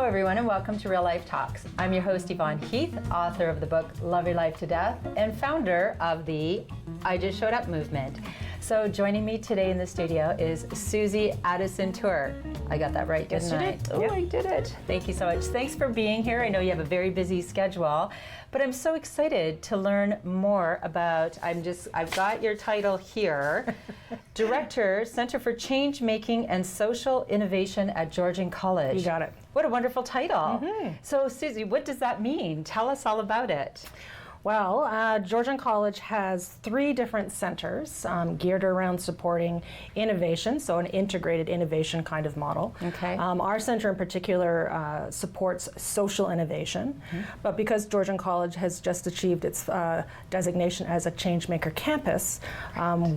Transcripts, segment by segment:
everyone, and welcome to Real Life Talks. I'm your host, Yvonne Heath, author of the book Love Your Life to Death and founder of the I Just Showed Up movement. So joining me today in the studio is Suzie Addison-Toor. I got that right, didn't I? Did. Oh, yep. I did it. Thank you so much. Thanks for being here. I know you have a very busy schedule, but I'm so excited to learn more about, I've got your title here, Director, Center for Change Making and Social Innovation at Georgian College. You got it. What a wonderful title. Mm-hmm. So Suzie, what does that mean? Tell us all about it. Well, Georgian College has 3 different centers geared around supporting innovation, so an integrated innovation kind of model. Okay. Our center in particular supports social innovation, but because Georgian College has just achieved its designation as a Changemaker Campus,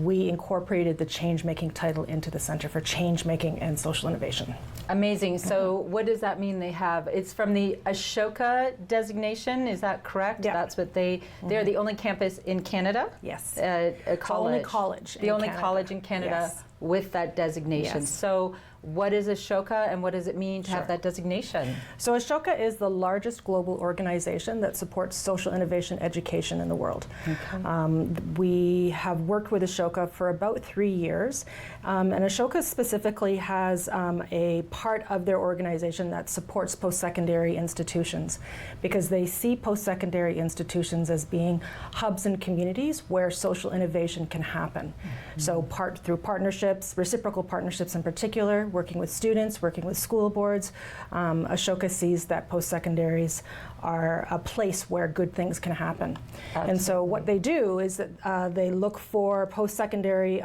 we incorporated the change-making title into the Center for Change Making and Social Innovation. Amazing. So what does that mean they have? It's from the Ashoka Designation, is that correct? Yeah. That's what they're the only campus in Canada? Yes. A college. Only college The only Canada. college in Canada Yes. with that designation. Yes. So what is Ashoka and what does it mean to have that designation? So Ashoka is the largest global organization that supports social innovation education in the world. Okay. We have worked with Ashoka for about 3 years, and Ashoka specifically has a part of their organization that supports post-secondary institutions, because they see post-secondary institutions as being hubs and communities where social innovation can happen. So through partnerships, reciprocal partnerships in particular, working with students, working with school boards, Ashoka sees that post-secondaries are a place where good things can happen. Absolutely. And so what they do is that they look for post-secondary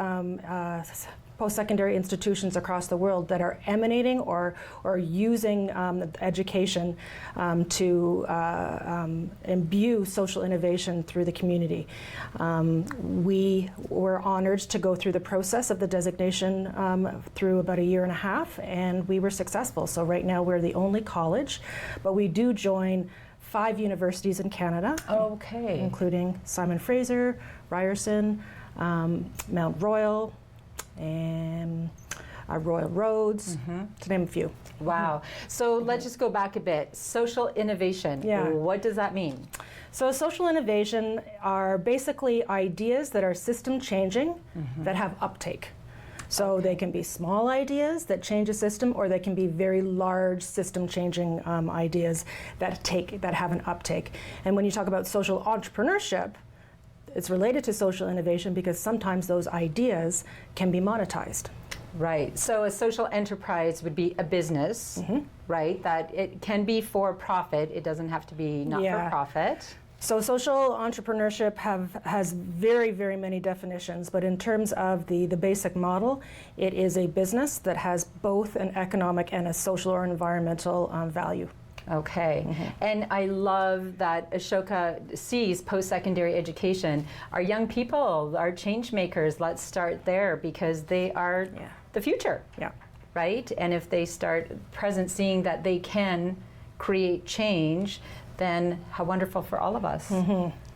institutions across the world that are emanating or using education to imbue social innovation through the community. We were honored to go through the process of the designation through about 1.5 years, and we were successful. So right now we're the only college, but we do join 5 universities in Canada, Okay. including Simon Fraser, Ryerson, Mount Royal, and Royal Roads, to name a few. Wow. So let's just go back a bit. Social innovation. Yeah. What does that mean? So social innovation are basically ideas that are system changing that have uptake. So they can be small ideas that change a system, or they can be very large system changing ideas that have an uptake. And when you talk about social entrepreneurship, it's related to social innovation because sometimes those ideas can be monetized. Right. So a social enterprise would be a business, right? That it can be for profit. It doesn't have to be not for profit. So social entrepreneurship has very, very many definitions, but in terms of the basic model, it is a business that has both an economic and a social or environmental value. Okay. And I love that Ashoka sees post-secondary education. Our young people, our change makers, let's start there because they are the future, right? And if they start seeing that they can create change, then how wonderful for all of us.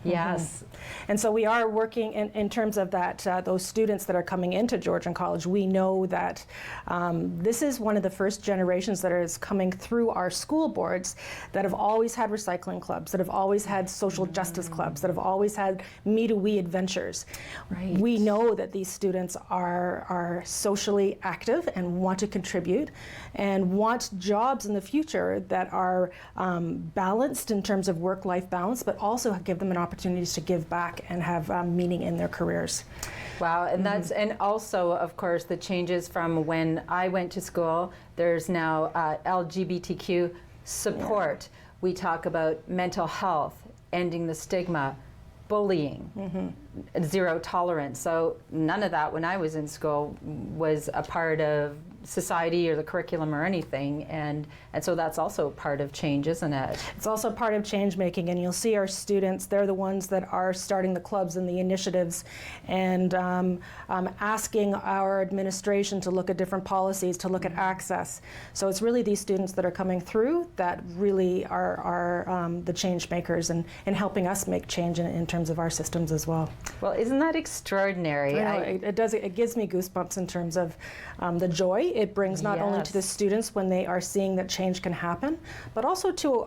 Yes. And so we are working in terms of that, those students that are coming into Georgian College. We know that this is one of the first generations that is coming through our school boards that have always had recycling clubs, that have always had social justice clubs, that have always had me-to-we adventures. Right. We know that these students are socially active and want to contribute and want jobs in the future that are balanced in terms of work-life balance, but also give them an opportunities to give back and have meaning in their careers. Wow, and that's, and also, of course, the changes from when I went to school. There's now LGBTQ support. We talk about mental health, ending the stigma, bullying, zero tolerance. So none of that when I was in school was a part of society or the curriculum or anything, and so that's also part of change, isn't it? It's also part of change making, and you'll see our students, they're the ones that are starting the clubs and the initiatives and asking our administration to look at different policies, to look at access. So it's really these students that are coming through that really are the change makers and helping us make change in terms of our systems as well. Well, isn't that extraordinary? I know, it does. It gives me goosebumps in terms of the joy it brings not only to the students when they are seeing that change can happen, but also to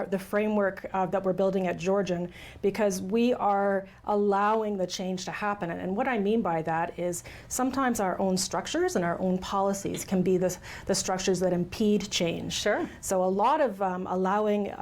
the framework that we're building at Georgian, because we are allowing the change to happen. And what I mean by that is sometimes our own structures and our own policies can be the structures that impede change. Sure. So a lot of allowing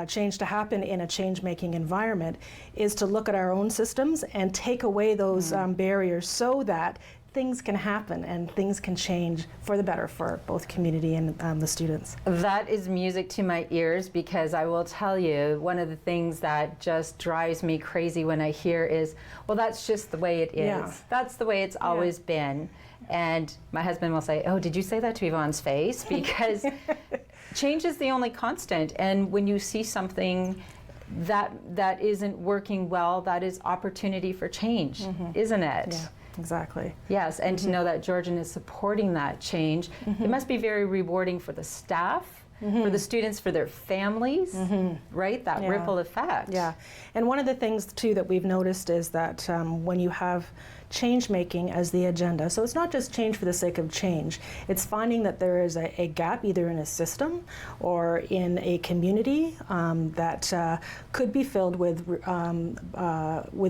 change to happen in a change-making environment is to look at our own systems and take away those barriers so that things can happen and things can change for the better for both community and the students. That is music to my ears, because I will tell you, one of the things that just drives me crazy when I hear is, well, that's just the way it is. Yeah. That's the way it's always been. And my husband will say, oh, did you say that to Yvonne's face? Because change is the only constant. And when you see something that isn't working well, that is opportunity for change, isn't it? Yeah, exactly. Yes, and to know that Georgian is supporting that change, it must be very rewarding for the staff, for the students, for their families, right? That ripple effect. Yeah, and one of the things too that we've noticed is that when you have change making as the agenda, so it's not just change for the sake of change, it's finding that there is a gap either in a system or in a community that could be filled with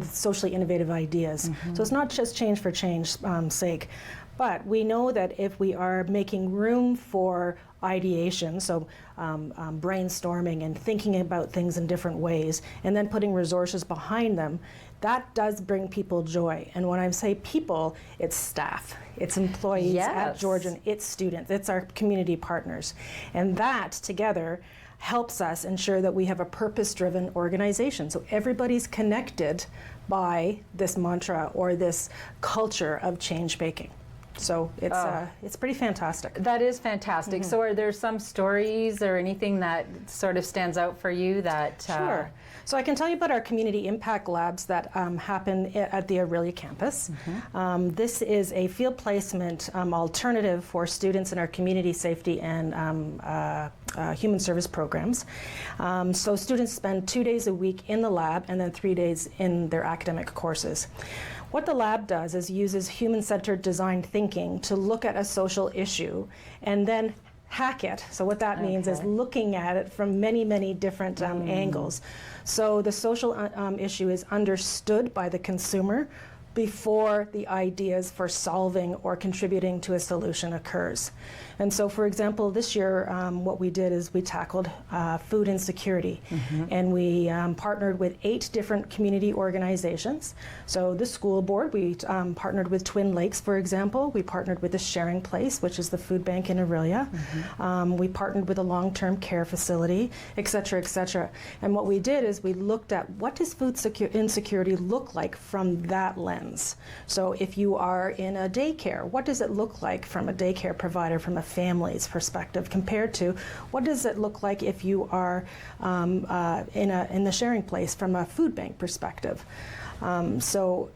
socially innovative ideas. So it's not just change for change's sake, but we know that if we are making room for ideation, so brainstorming and thinking about things in different ways, and then putting resources behind them, that does bring people joy. And when I say people, it's staff, it's employees at Georgian, it's students, it's our community partners. And that together helps us ensure that we have a purpose-driven organization. So everybody's connected by this mantra or this culture of change making. So it's pretty fantastic. That is fantastic. So are there some stories or anything that sort of stands out for you that... Sure. So I can tell you about our community impact labs that happen at the Aurelia campus. This is a field placement alternative for students in our community safety and human service programs. So students spend 2 days a week in the lab and then 3 days in their academic courses. What the lab does is uses human-centered design thinking to look at a social issue and then hack it. So what that means is looking at it from many, many different angles. So the social issue is understood by the consumer before the ideas for solving or contributing to a solution occurs. And so, for example, this year what we did is we tackled food insecurity, and we partnered with 8 different community organizations. So the school board, we partnered with Twin Lakes, for example. We partnered with the Sharing Place, which is the food bank in Aurelia. We partnered with a long-term care facility, et cetera, et cetera. And what we did is we looked at what does food insecurity look like from that lens. So if you are in a daycare, what does it look like from a daycare provider, from a family's perspective, compared to what does it look like if you are in the Sharing Place from a food bank perspective. So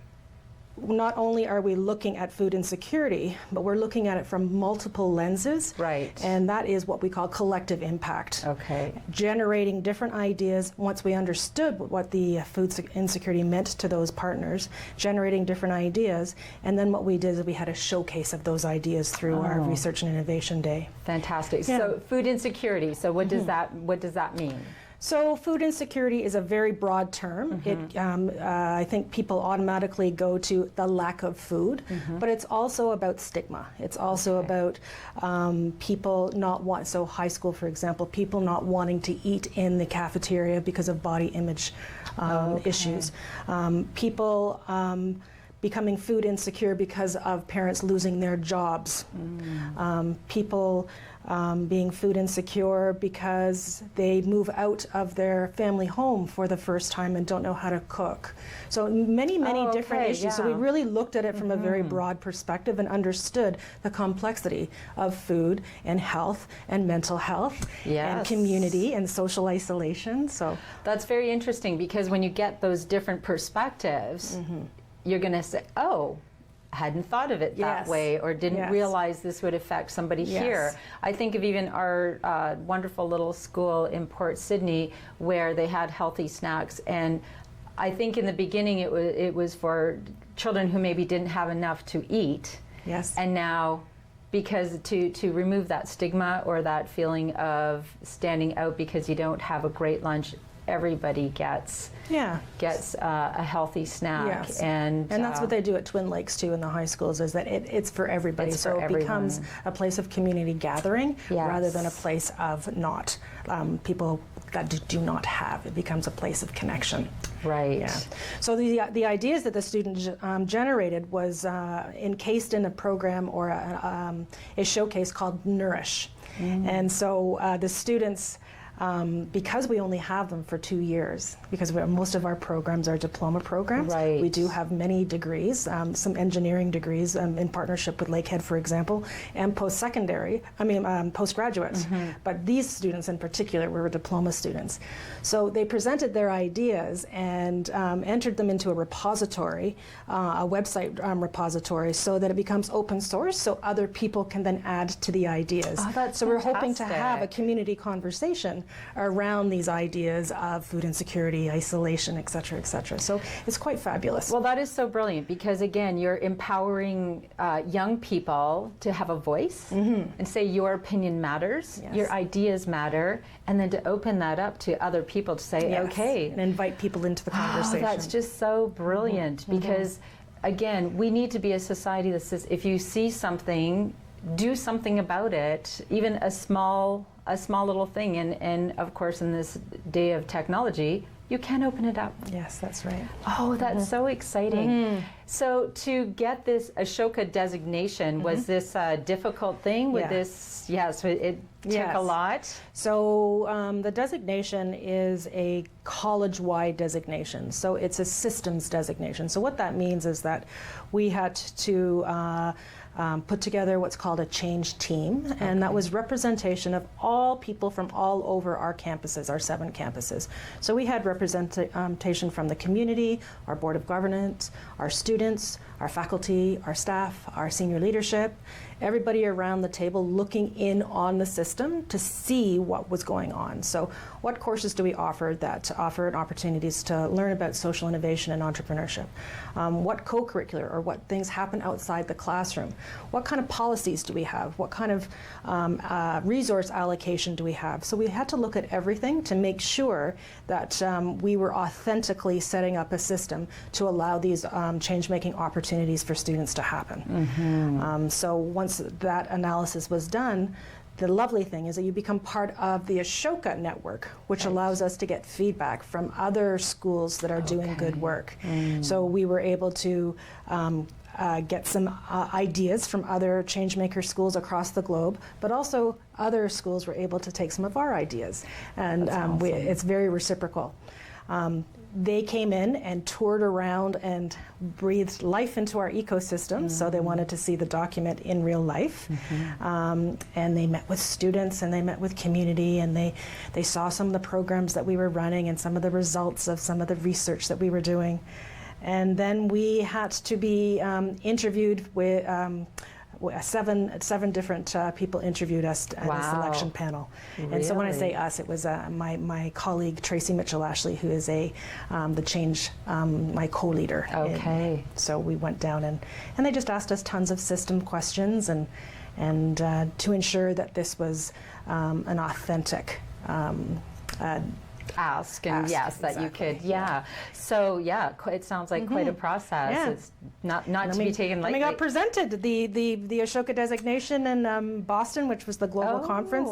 not only are we looking at food insecurity, but we're looking at it from multiple lenses. Right. And that is what we call collective impact. Okay. Generating different ideas once we understood what the food insecurity meant to those partners, generating different ideas, and then what we did is we had a showcase of those ideas through our Research and Innovation Day. Fantastic. Yeah. So food insecurity, so what does that mean? So food insecurity is a very broad term. I think people automatically go to the lack of food, but it's also about stigma. It's also about people not want, so high school, for example, people not wanting to eat in the cafeteria because of body image issues. People becoming food insecure because of parents losing their jobs. People being food insecure because they move out of their family home for the first time and don't know how to cook. So many different issues. So we really looked at it from a very broad perspective and understood the complexity of food and health and mental health and community and social isolation. So that's very interesting, because when you get those different perspectives, you're going to say, oh, I hadn't thought of it that way, or didn't realize this would affect somebody here. I think of even our wonderful little school in Port Sydney where they had healthy snacks, and I think in the beginning it was for children who maybe didn't have enough to eat. Yes. And now, because to remove that stigma or that feeling of standing out because you don't have a great lunch, everybody gets a healthy snack. Yes. And that's what they do at Twin Lakes too in the high schools, is that it's for everybody. It's so for it becomes a place of community gathering rather than a place of not people that do not have. It becomes a place of connection. Right. Yeah. So the ideas that the students generated was encased in a program or a showcase called Nourish. And so the students, because we only have them for 2 years, because most of our programs are diploma programs, right. We do have many degrees, some engineering degrees in partnership with Lakehead, for example, and postgraduate. But these students in particular were diploma students. So they presented their ideas and entered them into a repository, a website repository, so that it becomes open source, so other people can then add to the ideas. Oh, that's so we're hoping to fantastic. have a community conversation around these ideas of food insecurity, isolation, et cetera, et cetera. So it's quite fabulous. Well, that is so brilliant because, again, you're empowering young people to have a voice and say your opinion matters, your ideas matter, and then to open that up to other people to say, okay. And invite people into the conversation. Oh, that's just so brilliant because, again, we need to be a society that says if you see something, do something about it, even a small little thing. And of course, in this day of technology, you can open it up. Yes, that's right. Oh, that's so exciting. So to get this Ashoka designation, was this a difficult thing with this? Yes, it took a lot. So the designation is a college-wide designation. So it's a systems designation. So what that means is that we had to put together what's called a change team, and that was representation of all people from all over our campuses, our 7 campuses. So we had representation from the community, our board of governance, our students, our faculty, our staff, our senior leadership, everybody around the table looking in on the system to see what was going on. So what courses do we offer that offer opportunities to learn about social innovation and entrepreneurship? What co-curricular or what things happen outside the classroom? What kind of policies do we have? What kind of resource allocation do we have? So we had to look at everything to make sure that we were authentically setting up a system to allow these change-making opportunities for students to happen. So once that analysis was done, the lovely thing is that you become part of the Ashoka network, which allows us to get feedback from other schools that are doing good work. So we were able to get some ideas from other changemaker schools across the globe, but also other schools were able to take some of our ideas. And it's very reciprocal. They came in and toured around and breathed life into our ecosystem, so they wanted to see the document in real life. And they met with students and they met with community, and they saw some of the programs that we were running and some of the results of some of the research that we were doing. And then we had to be interviewed with seven different people interviewed us at a selection panel. Really? And so when I say us, it was my colleague Tracy Mitchell-Ashley, who is the change, my co-leader. Okay. So we went down and they just asked us tons of system questions and to ensure that this was an authentic ask and yes, that you could, So it sounds like quite a process. Yeah. It's not to be taken lightly. And we got presented the Ashoka designation in Boston, which was the global conference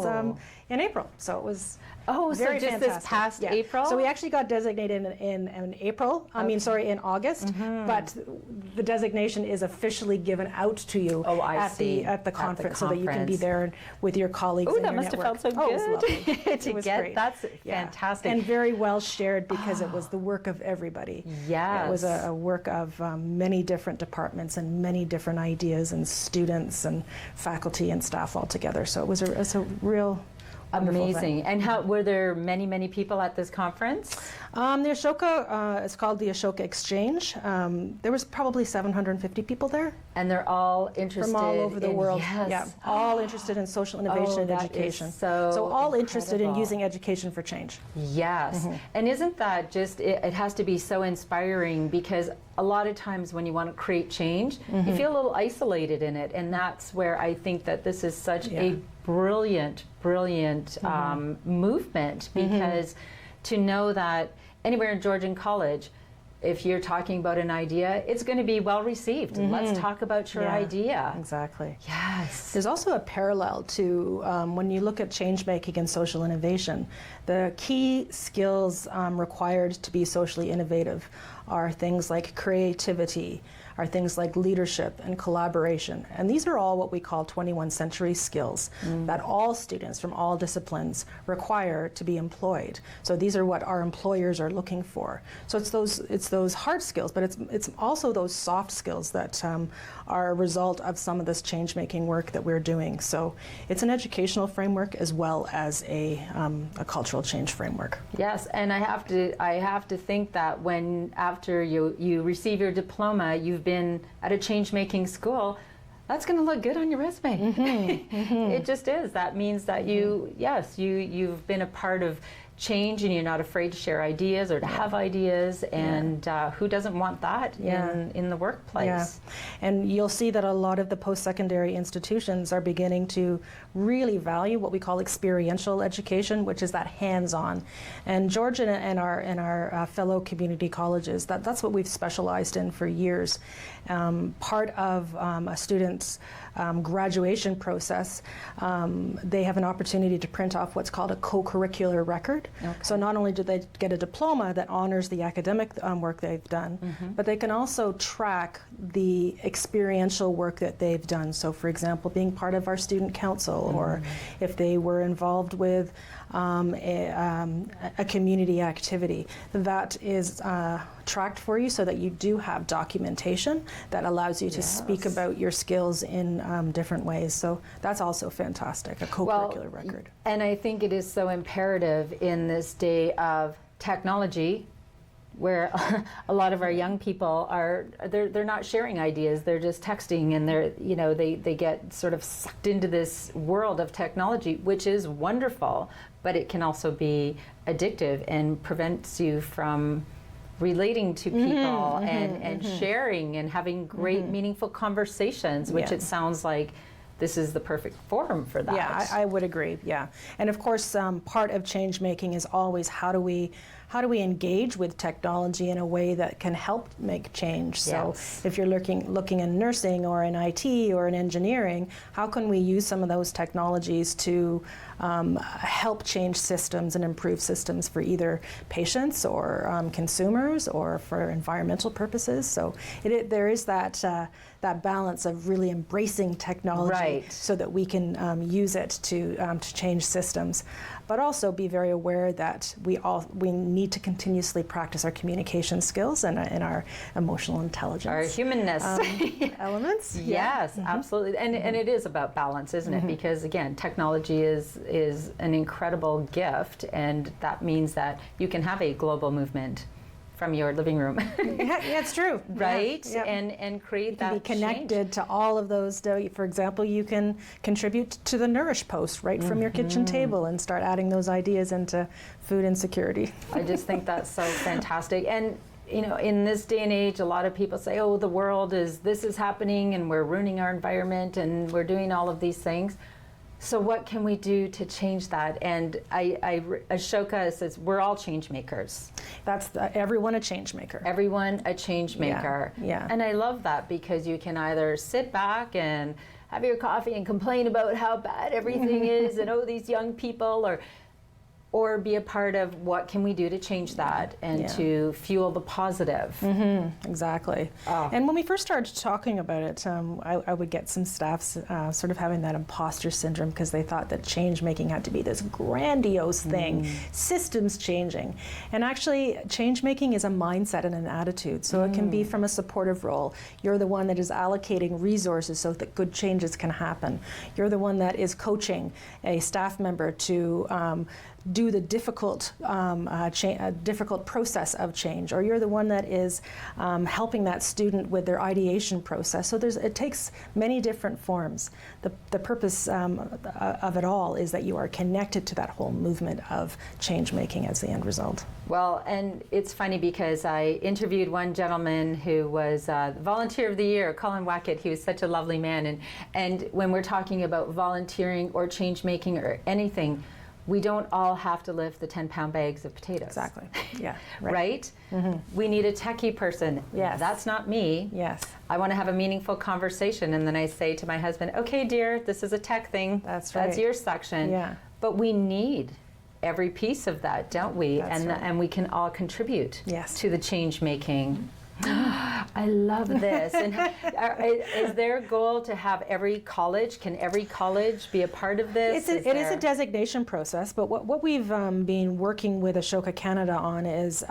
in April. So it was very just fantastic. This past April? So we actually got designated in April. In August. But the designation is officially given out to you at the conference, so that you can be there with your colleagues. Oh, that must have felt so good It was great. That's fantastic. And very well shared because it was the work of everybody. Yes. It was a work of many different departments and many different ideas and students and faculty and staff all together. So it was a real wonderful thing. Amazing. And how were there many people at this conference? The Ashoka, it's called the Ashoka Exchange. There was probably 750 people there. And they're all interested From all over the world. Yes. Yeah, all interested in social innovation and that education. is so all interested in incredible. using education for change. Yes. And isn't that just, it has to be so inspiring, because a lot of times when you want to create change, you feel a little isolated in it. And that's where I think that this is such a brilliant movement, because to know that anywhere in Georgian College, if you're talking about an idea, it's going to be well received. Let's talk about your idea. Exactly. Yes. There's also a parallel to when you look at change making and social innovation. The key skills required to be socially innovative are things like creativity, are things like leadership and collaboration. And these are all what we call 21st century skills that all students from all disciplines require to be employed. So these are what our employers are looking for. So it's those hard skills, but it's also those soft skills that are a result of some of this change-making work that we're doing. So it's an educational framework as well as a cultural change framework. Yes, and I have to think that when after you receive your diploma, you've been at a change-making school, that's going to look good on your resume. It just is. That means that you've been a part of change, and you're not afraid to share ideas or to have ideas, and who doesn't want that in the workplace? Yeah. And you'll see that a lot of the post-secondary institutions are beginning to really value what we call experiential education, which is that hands-on. And Georgia and our fellow community colleges, that's what we've specialized in for years. Part of a student's graduation process, they have an opportunity to print off what's called a co-curricular record. Okay. So not only do they get a diploma that honors the academic work they've done, but they can also track the experiential work that they've done. So for example, being part of our student council, or if they were involved with a community activity, that is tracked for you, so that you do have documentation that allows you to speak about your skills in different ways. So that's also fantastic, a co-curricular record. And I think it is so imperative in this day of technology, where a lot of our young people they're not sharing ideas, they're just texting, and they get sort of sucked into this world of technology, which is wonderful, but it can also be addictive and prevents you from relating to people and sharing and having great meaningful conversations, which it sounds like this is the perfect forum for that. Yeah, I would agree, yeah. And of course, part of change making is always how do we engage with technology in a way that can help make change? So if you're looking in nursing or in IT or in engineering, how can we use some of those technologies to help change systems and improve systems for either patients or consumers or for environmental purposes? So there is that balance of really embracing technology so that we can use it to change systems, but also be very aware that we need to continuously practice our communication skills and our emotional intelligence. Our humanness elements. Yes, absolutely. And it is about balance, isn't it? Because again, technology is an incredible gift, and that means that you can have a global movement from your living room. Yeah, it's true. Right? Yeah. And create that be connected change. to all of those. For example, you can contribute to the Nourish Post right from your kitchen table and start adding those ideas into food insecurity. I just think that's so fantastic. And in this day and age, a lot of people say, oh, the world this is happening and we're ruining our environment and we're doing all of these things. So what can we do to change that? And Ashoka says we're all change makers. That's everyone a change maker. Everyone a change maker. Yeah. And I love that, because you can either sit back and have your coffee and complain about how bad everything is and these young people, or be a part of what can we do to change that and to fuel the positive. Exactly. And when we first started talking about it, I would get some staff sort of having that imposter syndrome because they thought that change making had to be this grandiose thing, systems changing. And actually, change making is a mindset and an attitude. So it can be from a supportive role. You're the one that is allocating resources so that good changes can happen. You're the one that is coaching a staff member to do the difficult process of change, or you're the one that is helping that student with their ideation process. So it takes many different forms. The purpose of it all is that you are connected to that whole movement of change making as the end result. Well, and it's funny because I interviewed one gentleman who was Volunteer of the Year, Colin Wackett. He was such a lovely man, and when we're talking about volunteering or change making or anything, we don't all have to lift the 10-pound bags of potatoes. Exactly. Yeah. Right? We need a techie person. Yes. That's not me. Yes. I want to have a meaningful conversation, and then I say to my husband, okay, dear, this is a tech thing. That's right. That's your section. Yeah. But we need every piece of that, don't we? That's right. And we can all contribute to the change making. I love this. And is there a goal to have can every college be a part of this? It is a designation process, but what we've been working with Ashoka Canada on is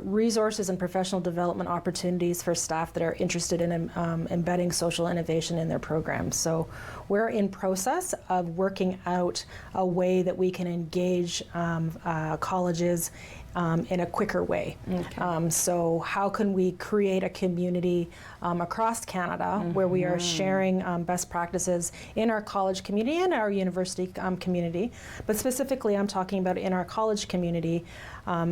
resources and professional development opportunities for staff that are interested in embedding social innovation in their programs. So we're in process of working out a way that we can engage colleges in a quicker way. Okay. So how can we create a community across Canada where we are sharing best practices in our college community and our university community, but specifically I'm talking about in our college community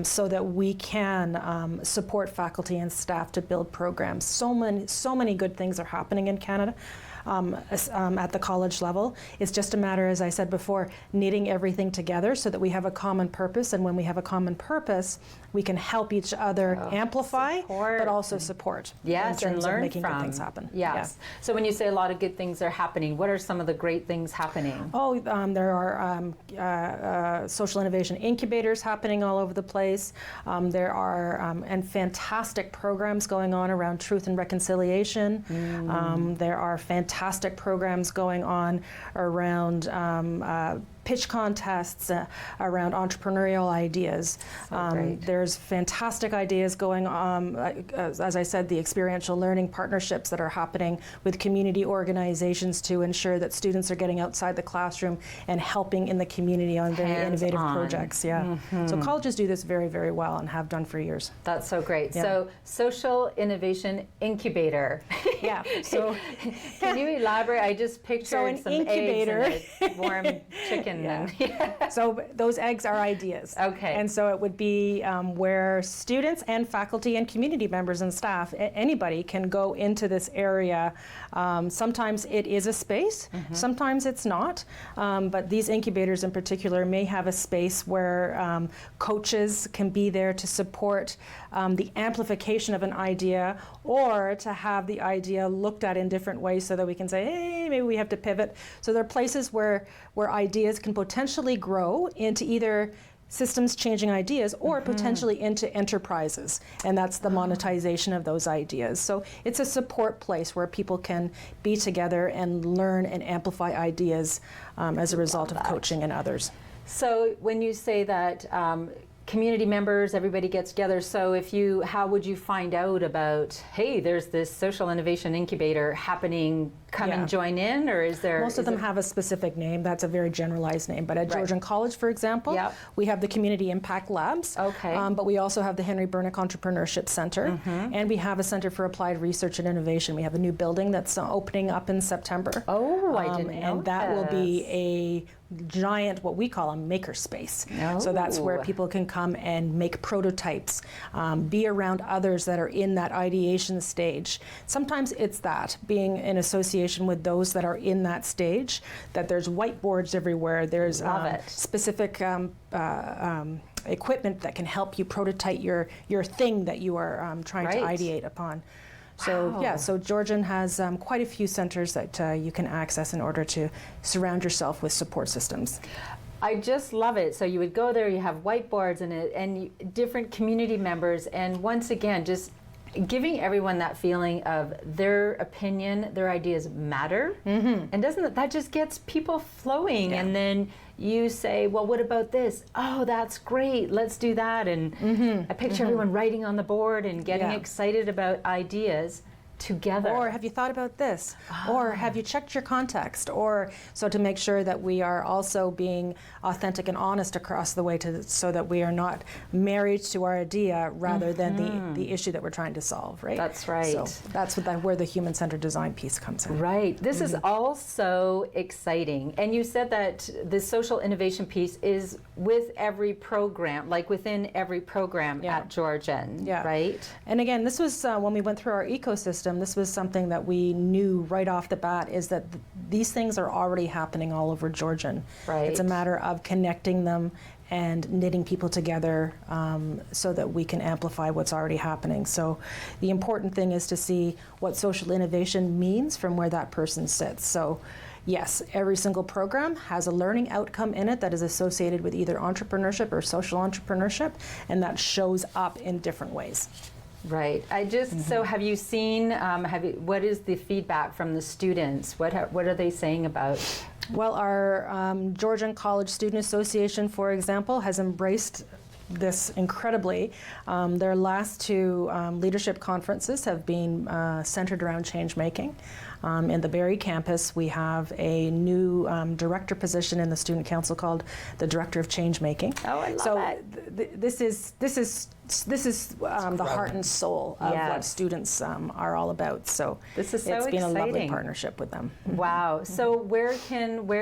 so that we can support faculty and staff to build programs. So many good things are happening in Canada. At the college level. It's just a matter, as I said before, knitting everything together so that we have a common purpose, and when we have a common purpose, we can help each other amplify, but also support. Yes, in and terms learn of making from good things happen. Yes. Yeah. So when you say a lot of good things are happening, what are some of the great things happening? Oh, there are social innovation incubators happening all over the place. There are and fantastic programs going on around truth and reconciliation. There are fantastic programs going on around pitch contests, around entrepreneurial ideas. There's fantastic ideas going on, as I said, the experiential learning partnerships that are happening with community organizations to ensure that students are getting outside the classroom and helping in the community on very innovative projects. Yeah. So colleges do this very, very well and have done for years. That's so great. Yeah. So Social Innovation Incubator. Yeah. So can you elaborate? I just pictured some incubator. Eggs and a warm chicken. Yeah. So those eggs are ideas. Okay. And so it would be where students and faculty and community members and staff, anybody can go into this area. Sometimes it is a space, sometimes it's not. But these incubators in particular may have a space where coaches can be there to support the amplification of an idea, or to have the idea looked at in different ways so that we can say, hey, maybe we have to pivot. So there are places where ideas can potentially grow into either systems changing ideas or potentially into enterprises, and that's the monetization of those ideas. So it's a support place where people can be together and learn and amplify ideas as a result of coaching and others. So when you say that community members, everybody gets together. So how would you find out about, hey, there's this social innovation incubator happening, come and join in, or is there? Most of them have a specific name. That's a very generalized name. But at Georgian College, for example, we have the Community Impact Labs. Okay. But we also have the Henry Bernick Entrepreneurship Center, and we have a Center for Applied Research and Innovation. We have a new building that's opening up in September. Oh, I didn't know and that will be a giant, what we call a maker space. So that's where people can come and make prototypes, be around others that are in that ideation stage. Sometimes it's that, being in association with those that are in that stage, that there's whiteboards everywhere, there's specific equipment that can help you prototype your thing that you are trying to ideate upon. So so Georgian has quite a few centers that you can access in order to surround yourself with support systems. I just love it. So you would go there, you have whiteboards and different community members, and once again, just giving everyone that feeling of their opinion, their ideas matter. And doesn't that just gets people flowing? And then you say, well, what about this? Oh, that's great. Let's do that. And I picture everyone writing on the board and getting excited about ideas together. Or have you thought about this? Or have you checked your context? Or so to make sure that we are also being authentic and honest across the way so that we are not married to our idea rather than the issue that we're trying to solve, right? That's right. So that's where the human-centered design piece comes in. Right. This is all so exciting. And you said that the social innovation piece is with every program, like within every program at Georgian, right? And again, this was when we went through our ecosystem, this was something that we knew right off the bat, is that these things are already happening all over Georgian. Right. It's a matter of connecting them and knitting people together so that we can amplify what's already happening. So the important thing is to see what social innovation means from where that person sits. So yes, every single program has a learning outcome in it that is associated with either entrepreneurship or social entrepreneurship, and that shows up in different ways. Right. I just so have you seen? What is the feedback from the students? What are they saying about? Well, our Georgian College Student Association, for example, has embraced this incredibly. Their last two leadership conferences have been centered around change making. In the Barrie campus, we have a new director position in the student council called the Director of Change Making. Oh, I love that. This is the heart and soul of what students are all about. So this is so it's been exciting. a lovely partnership with them. Wow. So where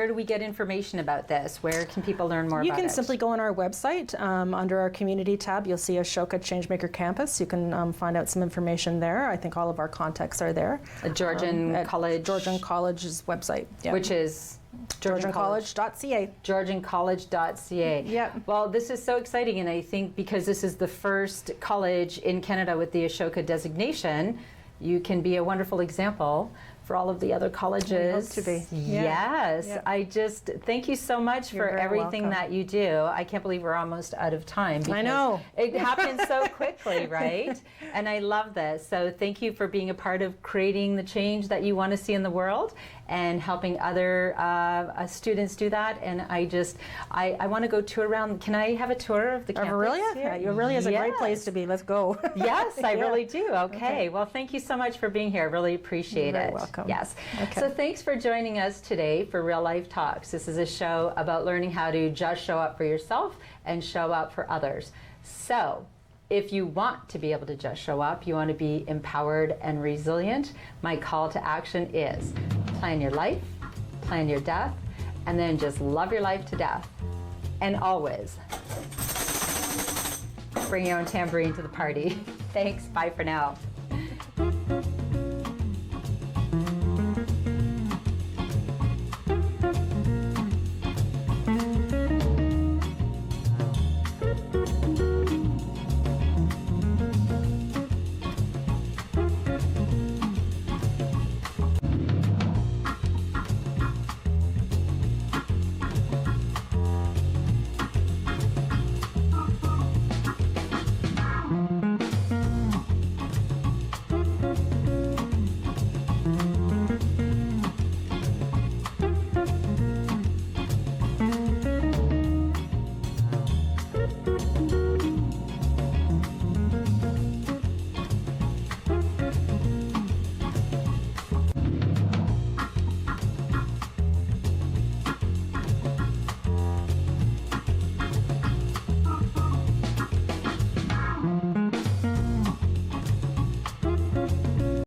do we get information about this? Where can people learn more about it? You can simply go on our website. Under our community tab, you'll see Ashoka Changemaker Campus. You can find out some information there. I think all of our contacts are there. Georgian College. Georgian College's website. Yep. Which is? GeorgianCollege.ca. GeorgianCollege.ca. Yep. Well, this is so exciting, and I think because this is the first college in Canada with the Ashoka designation, you can be a wonderful example for all of the other colleges. I hope to be. Yes. Yep. I just thank you so much You're for very everything welcome. that you do. I can't believe we're almost out of time. I know. It happens so quickly, right? And I love this. So thank you for being a part of creating the change that you want to see in the world and helping other students do that. And I want to go tour around. Can I have a tour of the campus? Aurelia? here? Yeah, Aurelia is a great place to be. Let's go. Yes, I Yeah. really do. Okay. Well, thank you so much for being here. I really appreciate You're it. very welcome. Yes. Okay. So thanks for joining us today for Real Life Talks. This is a show about learning how to just show up for yourself and show up for others. So if you want to be able to just show up, you want to be empowered and resilient, my call to action is plan your life, plan your death, and then just love your life to death. And always bring your own tambourine to the party. Thanks. Bye for now.